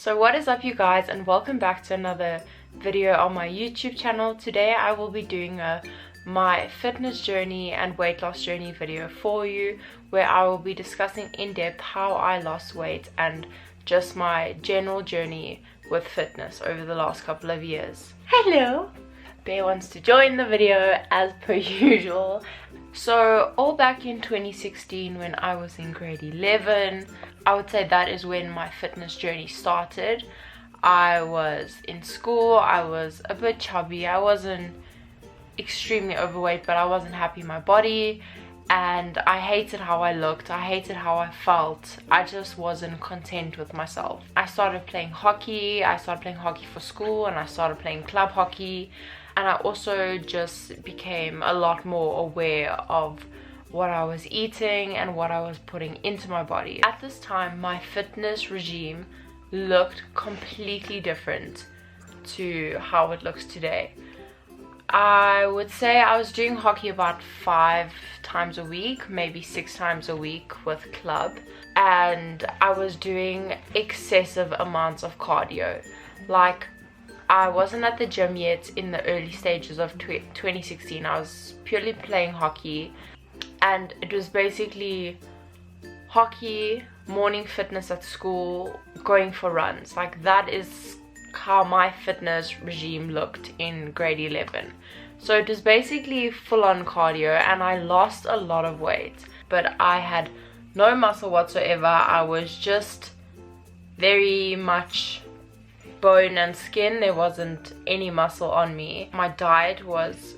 So what is up, you guys, and welcome back to another video on my YouTube channel. Today I will be doing my fitness journey and weight loss journey video for you, where I will be discussing in depth how I lost weight and just my general journey with fitness over the last couple of years. Hello! Bear wants to join the video as per usual. So all back in 2016, when I was in grade 11, I would say that is when my fitness journey started. I was in school, I was a bit chubby, I wasn't extremely overweight, but I wasn't happy in my body, and I hated how I looked, I hated how I felt. I just wasn't content with myself. I started playing hockey for school, and I started playing club hockey, and I also just became a lot more aware of what I was eating and what I was putting into my body. At this time, my fitness regime looked completely different to how it looks today. I would say I was doing hockey about 5 times a week, maybe 6 times a week with club, and I was doing excessive amounts of cardio. Like, I wasn't at the gym yet in the early stages of 2016. I was purely playing hockey, and it was basically hockey, morning fitness at school, going for runs. Like, that is how my fitness regime looked in grade 11. So it was basically full-on cardio, and I lost a lot of weight, but I had no muscle whatsoever. I was just very much bone and skin. There wasn't any muscle on me. My diet was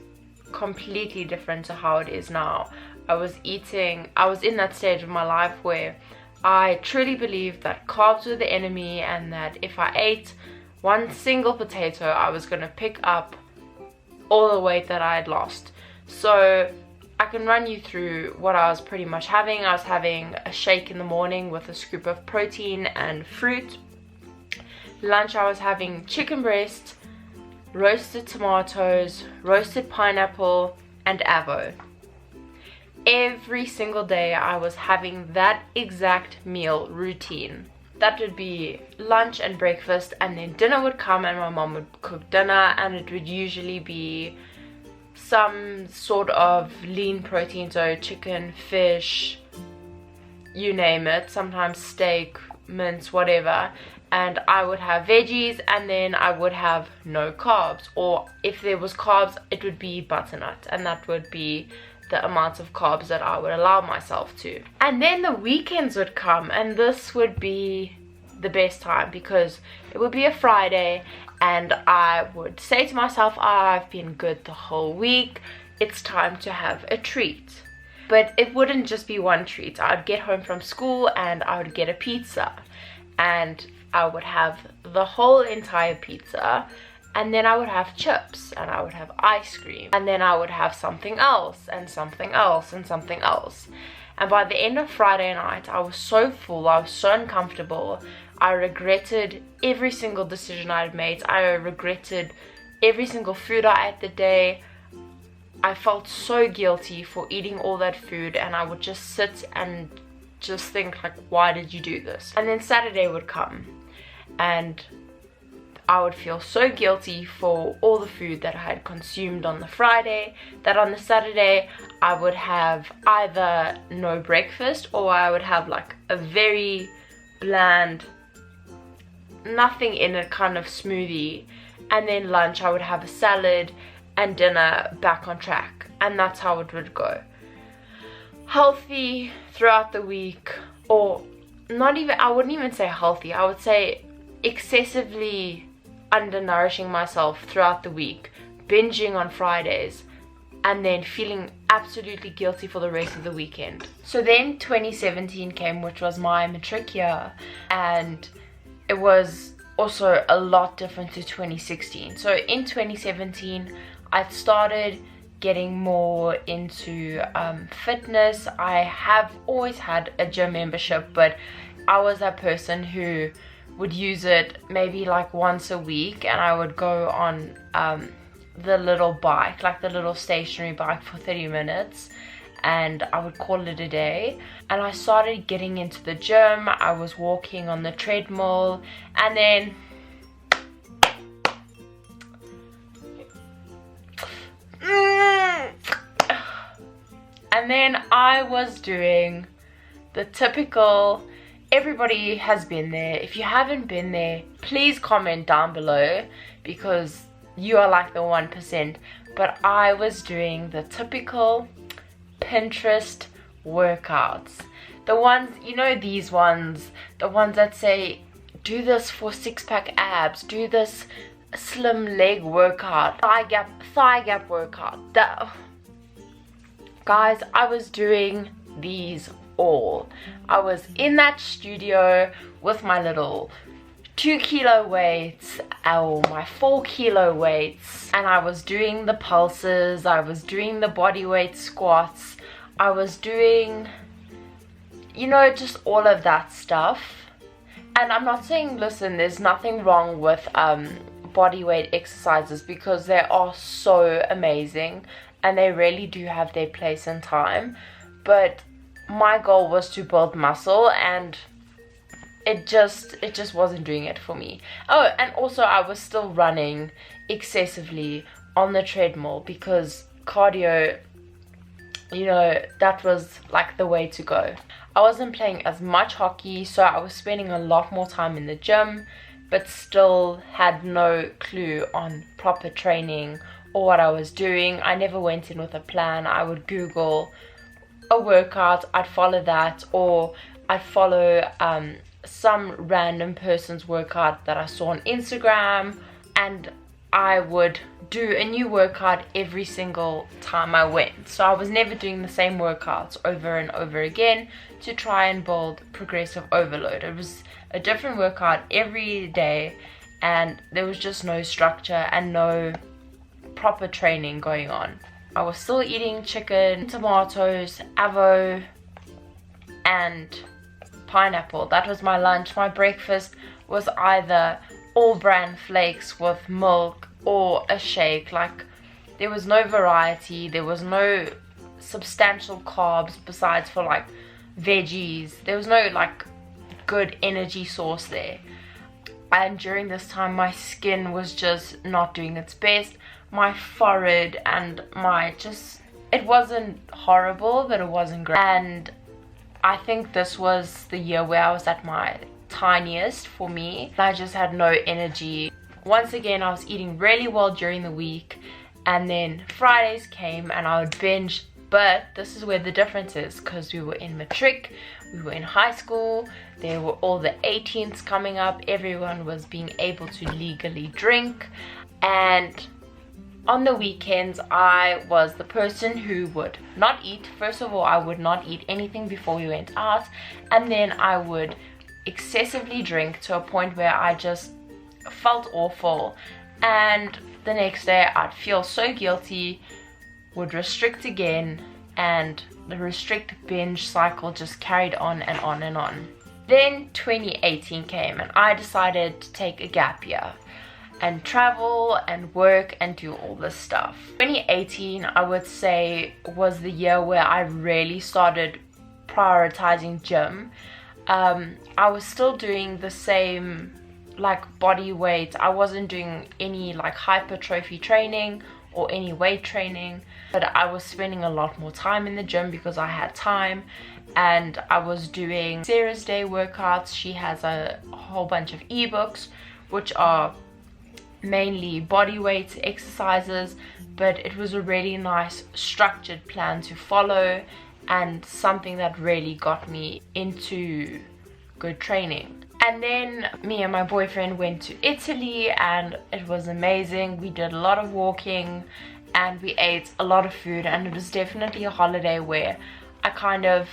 completely different to how it is now. I was in that stage of my life where I truly believed that carbs were the enemy, and that if I ate one single potato, I was going to pick up all the weight that I had lost. So I can run you through what I was pretty much having. I was having a shake in the morning with a scoop of protein and fruit. Lunch, I was having chicken breast, roasted tomatoes, roasted pineapple, and avo. Every single day I was having that exact meal routine. That would be lunch and breakfast, and then dinner would come and my mom would cook dinner, and it would usually be some sort of lean protein, so chicken, fish, you name it, sometimes steak, mince, whatever. And I would have veggies, and then I would have no carbs, or if there was carbs, it would be butternut, and that would be the amounts of carbs that I would allow myself to. And then the weekends would come, and this would be the best time, because it would be a Friday and I would say to myself, I've been good the whole week, it's time to have a treat. But it wouldn't just be one treat. I would get home from school and I would get a pizza, and I would have the whole entire pizza, and then I would have chips, and I would have ice cream, and then I would have something else, and something else, and something else. And by the end of Friday night, I was so full, I was so uncomfortable. I regretted every single decision I had made. I regretted every single food I ate the day. I felt so guilty for eating all that food, and I would just sit and just think, like, why did you do this? And then Saturday would come, and I would feel so guilty for all the food that I had consumed on the Friday, that on the Saturday I would have either no breakfast, or I would have like a very bland, nothing in it kind of smoothie, and then lunch I would have a salad, and dinner back on track. And that's how it would go. Healthy throughout the week, or not even, I wouldn't even say healthy, I would say excessively undernourishing myself throughout the week, binging on Fridays, and then feeling absolutely guilty for the rest of the weekend. So then 2017 came, which was my matric year, and it was also a lot different to 2016. So in 2017 I started getting more into fitness. I have always had a gym membership, but I was that person who would use it maybe like once a week, and I would go on the little bike, like the little stationary bike, for 30 minutes, and I would call it a day. And I started getting into the gym. I was walking on the treadmill, and then I was doing the typical, everybody has been there. If you haven't been there, please comment down below, because you are like the 1%. But I was doing the typical Pinterest workouts. The ones, you know, these ones, the ones that say, do this for 6-pack abs, do this slim leg workout, thigh gap workout. Guys, I was doing these all. I was in that studio with my little 2-kilo weights, or my 4-kilo weights, and I was doing the pulses, I was doing the body weight squats, I was doing, you know, just all of that stuff. And I'm not saying, listen, there's nothing wrong with body weight exercises, because they are so amazing and they really do have their place in time. But my goal was to build muscle, and it just wasn't doing it for me. Oh, and also I was still running excessively on the treadmill, because cardio, you know, that was like the way to go. I wasn't playing as much hockey, so I was spending a lot more time in the gym, but still had no clue on proper training or what I was doing. I never went in with a plan. I would Google a workout, I'd follow that, or I'd follow some random person's workout that I saw on Instagram, and I would do a new workout every single time I went. So I was never doing the same workouts over and over again to try and build progressive overload. It was a different workout every day, and there was just no structure and no proper training going on. I was still eating chicken, tomatoes, avo, and pineapple. That was my lunch. My breakfast was either all bran flakes with milk or a shake. Like, there was no variety, there was no substantial carbs besides for like veggies. There was no like good energy source there. And during this time my skin was just not doing its best. My forehead and my it wasn't horrible, but it wasn't great. And I think this was the year where I was at my tiniest for me. I just had no energy. Once again, I was eating really well during the week, and then Fridays came and I would binge. But this is where the difference is, because we were in matric, we were in high school, there were all the 18s coming up, everyone was being able to legally drink, and on the weekends I was the person who would not eat. First of all, I would not eat anything before we went out, and then I would excessively drink to a point where I just felt awful, and the next day I'd feel so guilty, would restrict again, and the restrict binge cycle just carried on and on and on. Then 2018 came and I decided to take a gap year and travel and work and do all this stuff. 2018, I would say, was the year where I really started prioritizing gym. I was still doing the same like body weight. I wasn't doing any like hypertrophy training or any weight training, but I was spending a lot more time in the gym because I had time, and I was doing Sarah's Day workouts. She has a whole bunch of ebooks which are mainly body weight exercises, but it was a really nice structured plan to follow and something that really got me into good training. And then me and my boyfriend went to Italy and it was amazing. We did a lot of walking and we ate a lot of food, and it was definitely a holiday where I kind of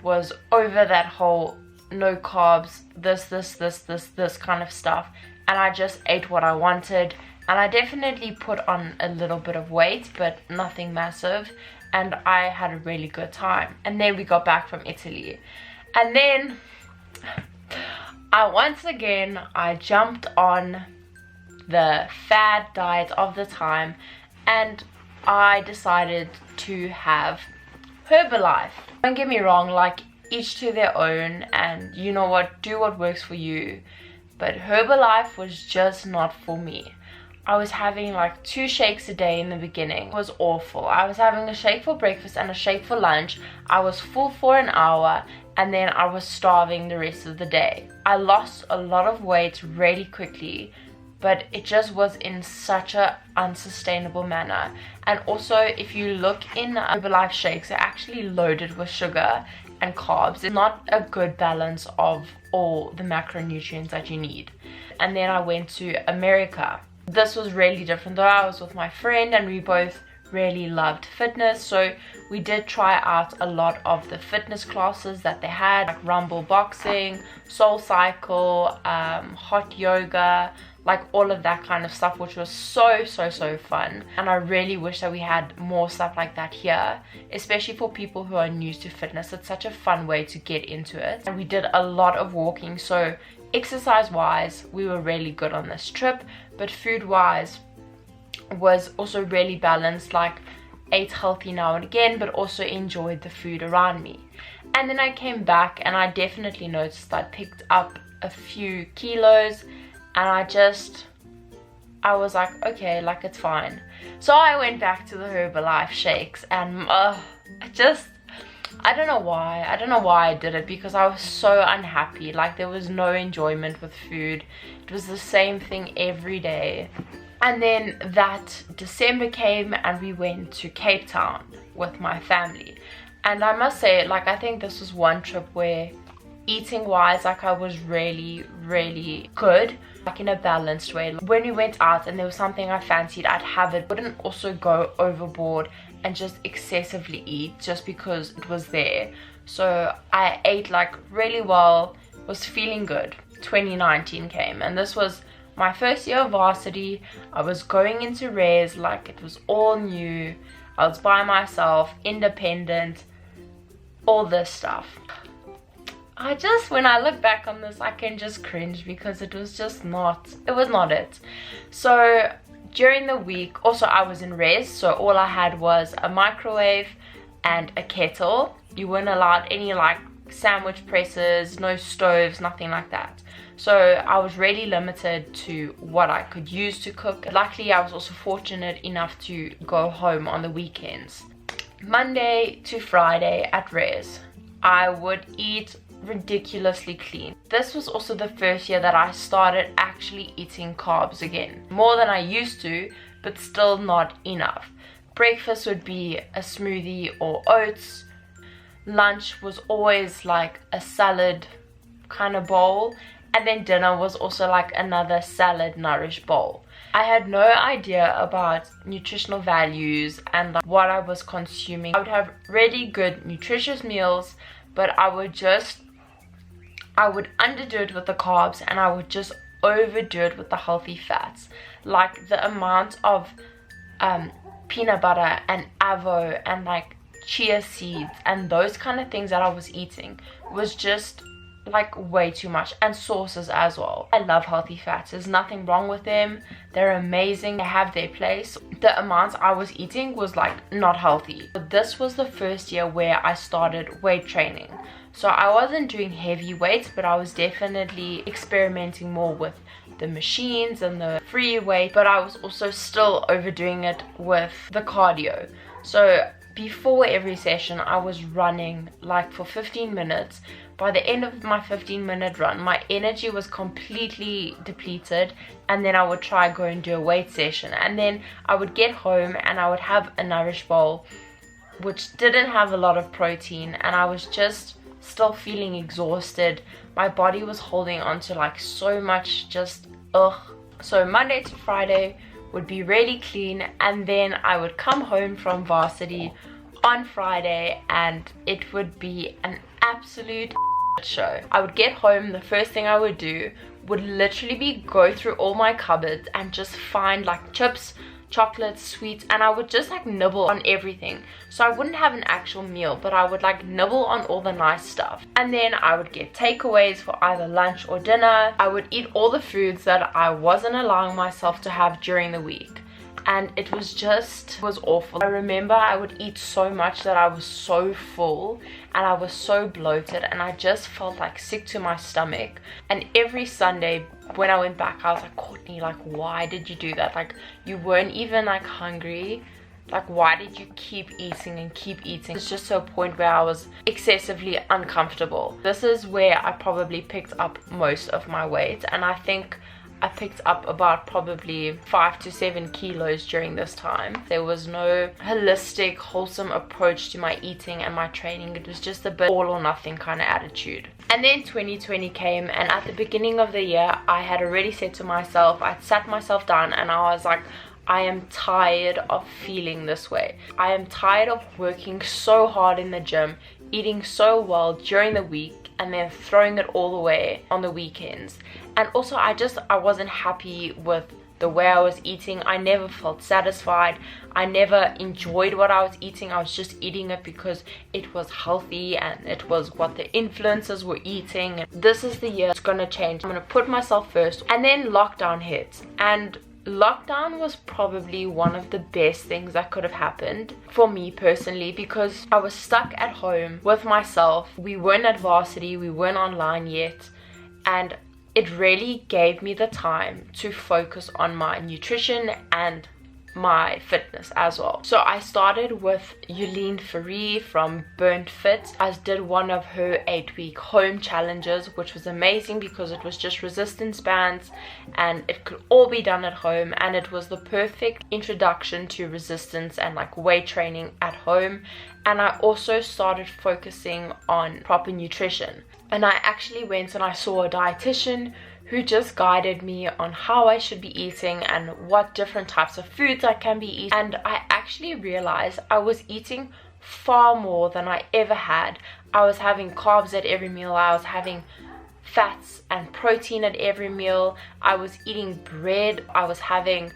was over that whole no carbs, this kind of stuff, and I just ate what I wanted, and I definitely put on a little bit of weight, but nothing massive, and I had a really good time. And then we got back from Italy, and then I jumped on the fad diet of the time, and I decided to have Herbalife. Don't get me wrong, like each to their own, and you know what, do what works for you. But Herbalife was just not for me. I was having like 2 shakes a day in the beginning. It was awful. I was having a shake for breakfast and a shake for lunch. I was full for an hour and then I was starving the rest of the day. I lost a lot of weight really quickly, but it just was in such a unsustainable manner. And also, if you look in Herbalife shakes, they're actually loaded with sugar and carbs. It's not a good balance of all the macronutrients that you need. And then I went to America. This was really different though. I was with my friend and we both really loved fitness, so we did try out a lot of the fitness classes that they had, like Rumble Boxing, Soul Cycle, hot yoga, like all of that kind of stuff, which was so fun. And I really wish that we had more stuff like that here, especially for people who are new to fitness. It's such a fun way to get into it. And we did a lot of walking, so exercise wise we were really good on this trip, but food wise was also really balanced, like ate healthy now and again, but also enjoyed the food around me. And then I came back and I definitely noticed I picked up a few kilos, and I was like, okay, like it's fine. So I went back to the Herbalife shakes, and I don't know why I did it, because I was so unhappy. Like there was no enjoyment with food. It was the same thing every day. And then that December came and we went to Cape Town with my family. And I must say, like, I think this was one trip where eating wise, like I was really good, like in a balanced way. When we went out and there was something I fancied, I'd have it. Wouldn't also go overboard and just excessively eat just because it was there. So I ate like really well, was feeling good. 2019 came and this was my first year of varsity. I was going into res, like it was all new. I was by myself, independent, all this stuff. When I look back on this, I can just cringe because it was not it. So during the week, also I was in res, so all I had was a microwave and a kettle. You weren't allowed any like sandwich presses, no stoves, nothing like that. So I was really limited to what I could use to cook. Luckily, I was also fortunate enough to go home on the weekends. Monday to Friday at res, I would eat ridiculously clean. This was also the first year that I started actually eating carbs again. More than I used to, but still not enough. Breakfast would be a smoothie or oats. Lunch was always like a salad kind of bowl. And then dinner was also like another salad nourished bowl. I had no idea about nutritional values and like what I was consuming. I would have really good nutritious meals, but I would underdo it with the carbs and I would just overdo it with the healthy fats. Like the amount of peanut butter and avo and like chia seeds and those kind of things that I was eating was just like way too much, and sauces as well. I love healthy fats. There's nothing wrong with them. They're amazing. They have their place. The amounts I was eating was like not healthy. But this was the first year where I started weight training. So I wasn't doing heavy weights, but I was definitely experimenting more with the machines and the free weight, but I was also still overdoing it with the cardio. So before every session, I was running like for 15 minutes. By the end of my 15-minute run, my energy was completely depleted, and then I would try go and do a weight session, and then I would get home and I would have a nourish bowl which didn't have a lot of protein, and I was just still feeling exhausted. My body was holding on to like so much just ugh. So Monday to Friday would be really clean, and then I would come home from varsity on Friday and it would be an absolute show. I would get home, the first thing I would do would literally be go through all my cupboards and just find like chips, chocolates, sweets, and I would just like nibble on everything. So I wouldn't have an actual meal, but I would like nibble on all the nice stuff. And then I would get takeaways for either lunch or dinner. I would eat all the foods that I wasn't allowing myself to have during the week. and it was awful. I remember I would eat so much that I was so full and I was so bloated, and I just felt like sick to my stomach. And every Sunday when I went back, I was like, Courtney, like, why did you do that? Like, you weren't even like hungry. Like, why did you keep eating and keep eating? It's just to a point where I was excessively uncomfortable. This is where I probably picked up most of my weight, and I think I picked up about probably 5 to 7 kilos during this time. There was no holistic, wholesome approach to my eating and my training. It was just a bit all or nothing kind of attitude. And then 2020 came, and at the beginning of the year, I had already said to myself, I'd sat myself down and I was like, I am tired of feeling this way. I am tired of working so hard in the gym, eating so well during the week, and then throwing it all away on the weekends. And also I wasn't happy with the way I was eating. I never felt satisfied. I never enjoyed what I was eating. I was just eating it because it was healthy and it was what the influencers were eating. This is the year it's gonna change. I'm gonna put myself first. And then lockdown hit, and lockdown was probably one of the best things that could have happened for me personally, because I was stuck at home with myself. We weren't at varsity, we weren't online yet, and it really gave me the time to focus on my nutrition and my fitness as well. So I started with Yulene Ferrie from Burnt Fit. I did one of her 8-week home challenges, which was amazing because it was just resistance bands and it could all be done at home, and it was the perfect introduction to resistance and like weight training at home. And I also started focusing on proper nutrition, and I actually went and I saw a dietitian who just guided me on how I should be eating and what different types of foods I can be eating. And I actually realized I was eating far more than I ever had. I was having carbs at every meal. I was having fats and protein at every meal. I was eating bread. I was having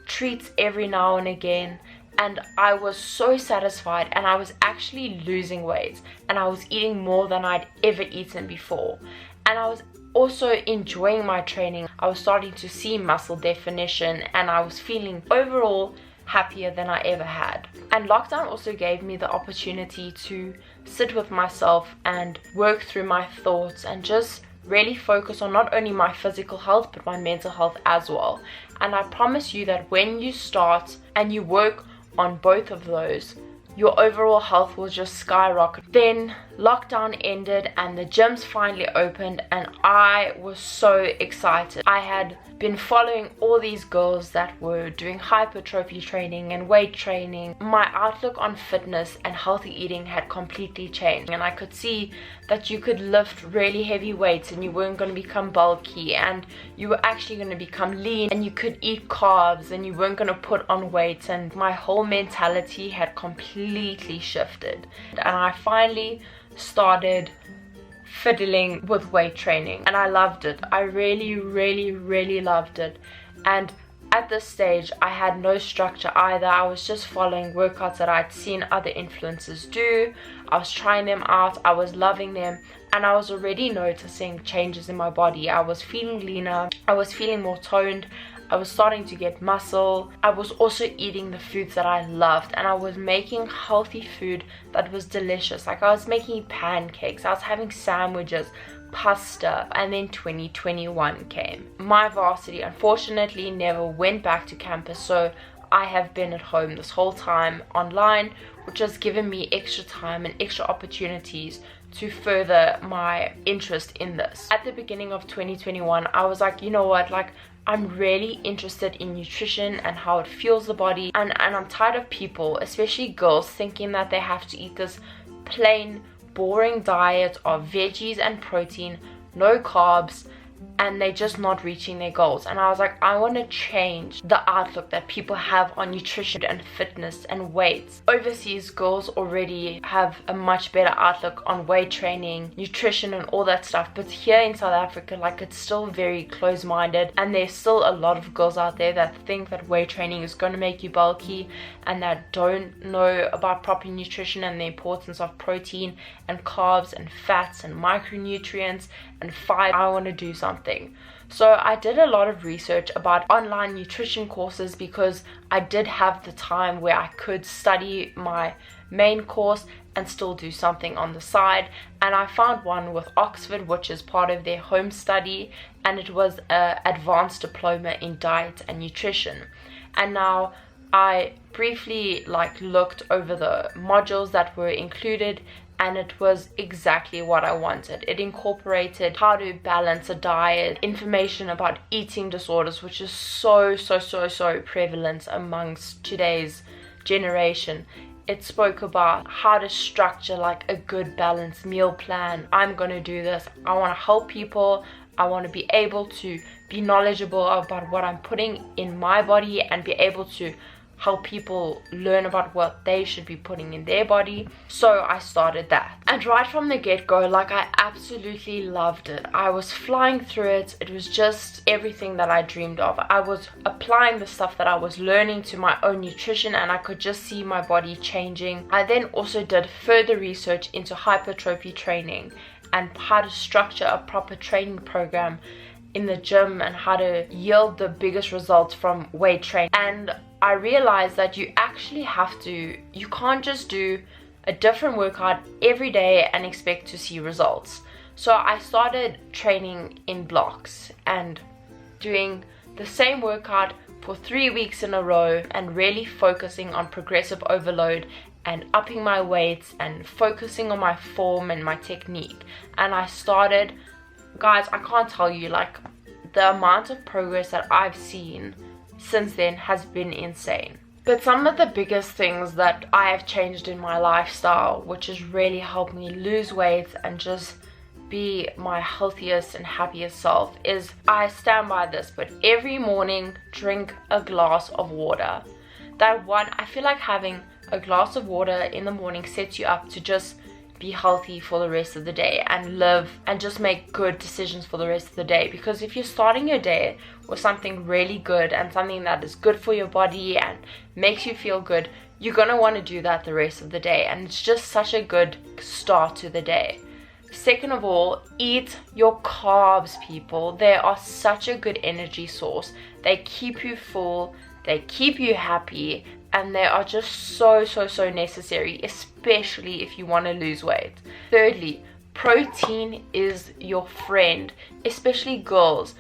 treats every now and again. And I was so satisfied, and I was actually losing weight, and I was eating more than I'd ever eaten before. And I was also enjoying my training. I was starting to see muscle definition, and I was feeling overall happier than I ever had. And lockdown also gave me the opportunity to sit with myself and work through my thoughts and just really focus on not only my physical health but my mental health as well. And I promise you that when you start and you work on both of those, your overall health will just skyrocket. Then lockdown ended and the gyms finally opened, and I was so excited. I had been following all these girls that were doing hypertrophy training and weight training. My outlook on fitness and healthy eating had completely changed, and I could see that you could lift really heavy weights and you weren't going to become bulky, and you were actually going to become lean, and you could eat carbs and you weren't going to put on weight. And my whole mentality had completely shifted, and I finally started fiddling with weight training, and I loved it. I really loved it. And at this stage I had no structure either. I was just following workouts that I'd seen other influencers do. I was trying them out, I was loving them, and I was already noticing changes in my body. I was feeling leaner, I was feeling more toned, I was starting to get muscle. I was also eating the foods that I loved, and I was making healthy food that was delicious. Like, I was making pancakes, I was having sandwiches, pasta. And then 2021 came. My varsity unfortunately never went back to campus, so I have been at home this whole time online, which has given me extra time and extra opportunities to further my interest in this. At the beginning of 2021, I was like, you know what, like, I'm really interested in nutrition and how it fuels the body, and I'm tired of people, especially girls, thinking that they have to eat this plain, boring diet of veggies and protein, no carbs, and they're just not reaching their goals. And I was like, I want to change the outlook that people have on nutrition and fitness and weights. Overseas girls already have a much better outlook on weight training, nutrition and all that stuff, but here in South Africa, like, it's still very close-minded, and there's still a lot of girls out there that think that weight training is going to make you bulky, and that don't know about proper nutrition and the importance of protein and carbs and fats and micronutrients and fiber. I want to do something. So I did a lot of research about online nutrition courses because I did have the time where I could study my main course and still do something on the side, and I found one with Oxford, which is part of their home study, and it was an advanced diploma in diet and nutrition. And now I briefly looked over the modules that were included, and it was exactly what I wanted. It incorporated how to balance a diet, information about eating disorders, which is so prevalent amongst today's generation. It spoke about how to structure a good balanced meal plan. I'm gonna do this. I want to help people. I want to be able to be knowledgeable about what I'm putting in my body and be able to help people learn about what they should be putting in their body. So I started that, and right from the get-go, I absolutely loved it. I was flying through it. It was just everything that I dreamed of. I was applying the stuff that I was learning to my own nutrition, and I could just see my body changing. I then also did further research into hypertrophy training and how to structure a proper training program in the gym and how to yield the biggest results from weight training. And I realized that you can't just do a different workout every day and expect to see results. So I started training in blocks and doing the same workout for 3 weeks in a row and really focusing on progressive overload and upping my weights and focusing on my form and my technique. And I started, guys, I can't tell you, the amount of progress that I've seen since then has been insane. But some of the biggest things that I have changed in my lifestyle, which has really helped me lose weight and just be my healthiest and happiest self, is I stand by this, but every morning drink a glass of water. I feel like having a glass of water in the morning sets you up to just be healthy for the rest of the day and live and just make good decisions for the rest of the day. Because if you're starting your day with something really good and something that is good for your body and makes you feel good, you're gonna want to do that the rest of the day, and it's just such a good start to the day. Second of all, eat your carbs, people. They are such a good energy source. They keep you full, they keep you happy, and they are just so necessary, especially if you want to lose weight. Thirdly, protein is your friend, especially girls.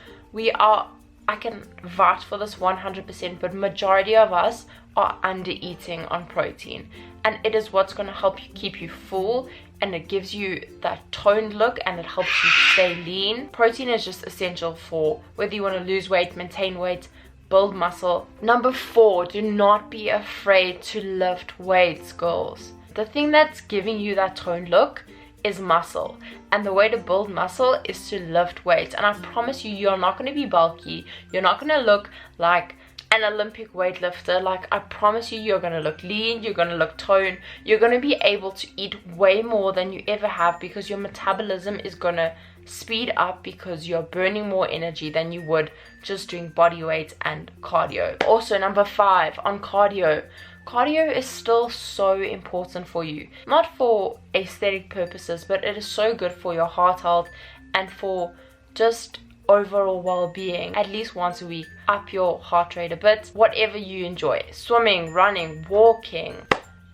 I can vouch for this 100%, but majority of us are under eating on protein, and it is what's going to help you keep you full, and it gives you that toned look, and it helps you stay lean. Protein is just essential for whether you want to lose weight, maintain weight, build muscle. Number 4, do not be afraid to lift weights, girls. The thing that's giving you that toned look is muscle, and the way to build muscle is to lift weights. And I promise you, you're not going to be bulky, you're not going to look like an Olympic weightlifter. I promise you, you're going to look lean, you're going to look toned, you're going to be able to eat way more than you ever have, because your metabolism is going to speed up because you're burning more energy than you would just doing body weight and cardio. Also, number 5, on cardio is still so important for you, not for aesthetic purposes, but it is so good for your heart health and for just overall well-being. At least once a week, up your heart rate a bit, whatever you enjoy. Swimming, running, walking.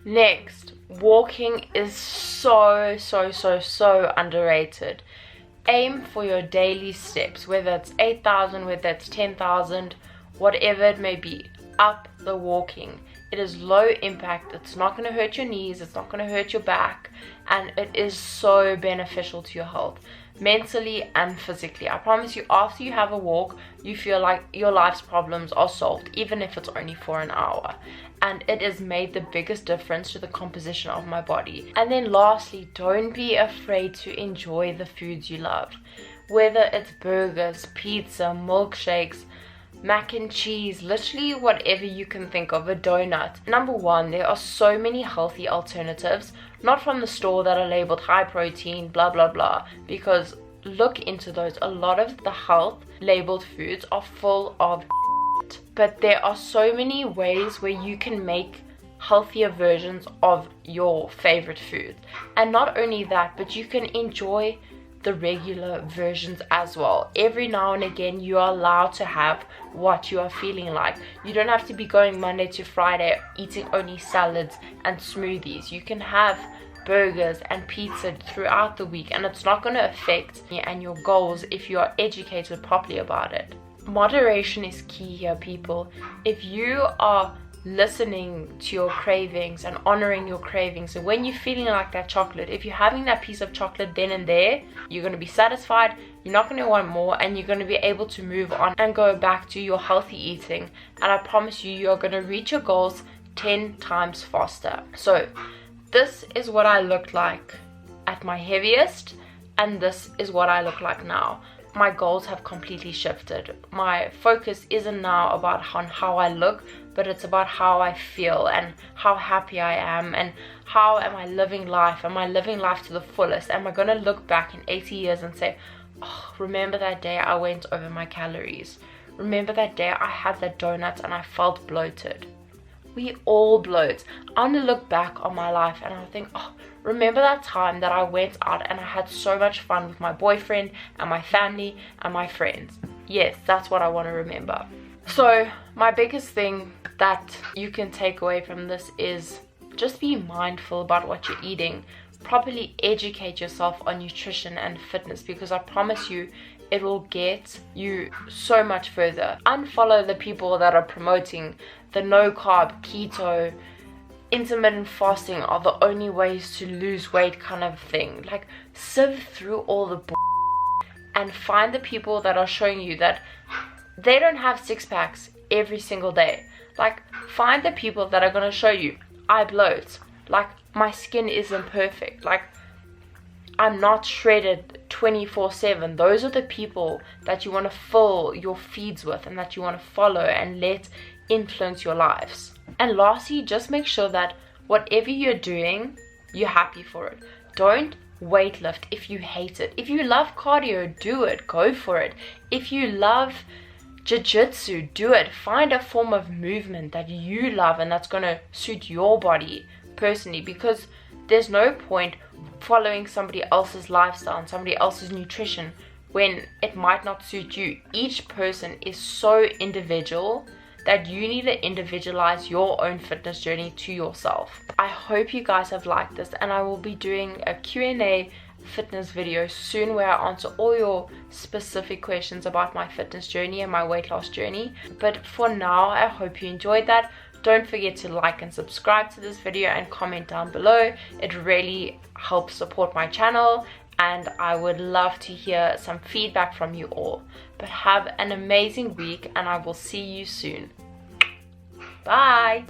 Next, walking is so underrated. Aim for your daily steps, whether it's 8,000, whether it's 10,000, whatever it may be. Up the walking. It is low impact, it's not going to hurt your knees, it's not going to hurt your back, and it is so beneficial to your health, mentally and physically. I promise you, after you have a walk, you feel like your life's problems are solved, even if it's only for an hour. And it has made the biggest difference to the composition of my body. And then lastly, don't be afraid to enjoy the foods you love. Whether it's burgers, pizza, milkshakes, mac and cheese, literally whatever you can think of, a donut. Number 1, there are so many healthy alternatives, not from the store, that are labeled high protein, blah blah blah, because look into those. A lot of the health labeled foods are full of shit. But there are so many ways where you can make healthier versions of your favorite food. And not only that, but you can enjoy the regular versions as well. Every now and again you are allowed to have what you are feeling like. You don't have to be going Monday to Friday eating only salads and smoothies. You can have burgers and pizza throughout the week, and it's not going to affect you and your goals if you are educated properly about it. Moderation is key here, people. If you are listening to your cravings and honoring your cravings, and when you're feeling like that chocolate, if you're having that piece of chocolate then and there, you're going to be satisfied, you're not going to want more, and you're going to be able to move on and go back to your healthy eating. And I promise you, you're going to reach your goals 10 times faster. So this is what I looked like at my heaviest, and this is what I look like now. My goals have completely shifted. My focus isn't now about how I look, but it's about how I feel and how happy I am, and how am I living life? Am I living life to the fullest? Am I going to look back in 80 years and say, oh, remember that day I went over my calories? Remember that day I had that donut and I felt bloated? We all bloat. I want to look back on my life and I'll think, oh, remember that time that I went out and I had so much fun with my boyfriend and my family and my friends. Yes, that's what I want to remember. So my biggest thing that you can take away from this is just be mindful about what you're eating. Properly educate yourself on nutrition and fitness, because I promise you it will get you so much further. Unfollow the people that are promoting the no carb, keto, intermittent fasting are the only ways to lose weight kind of thing. Like, sift through all the and find the people that are showing you that they don't have six packs every single day. Like, find the people that are going to show you, I bloat, like my skin isn't perfect, like I'm not shredded 24/7. Those are the people that you want to fill your feeds with and that you want to follow and let influence your lives. And lastly, just make sure that whatever you're doing, you're happy for it. Don't weightlift if you hate it. If you love cardio, do it, go for it. If you love jiu-jitsu, do it. Find a form of movement that you love and that's going to suit your body personally, because there's no point following somebody else's lifestyle and somebody else's nutrition when it might not suit you. Each person is so individual that you need to individualize your own fitness journey to yourself. I hope you guys have liked this, and I will be doing a Q&A fitness video soon where I answer all your specific questions about my fitness journey and my weight loss journey. But for now, I hope you enjoyed that. Don't forget to like and subscribe to this video and comment down below. It really helps support my channel, and I would love to hear some feedback from you all. But have an amazing week, and I will see you soon. Bye!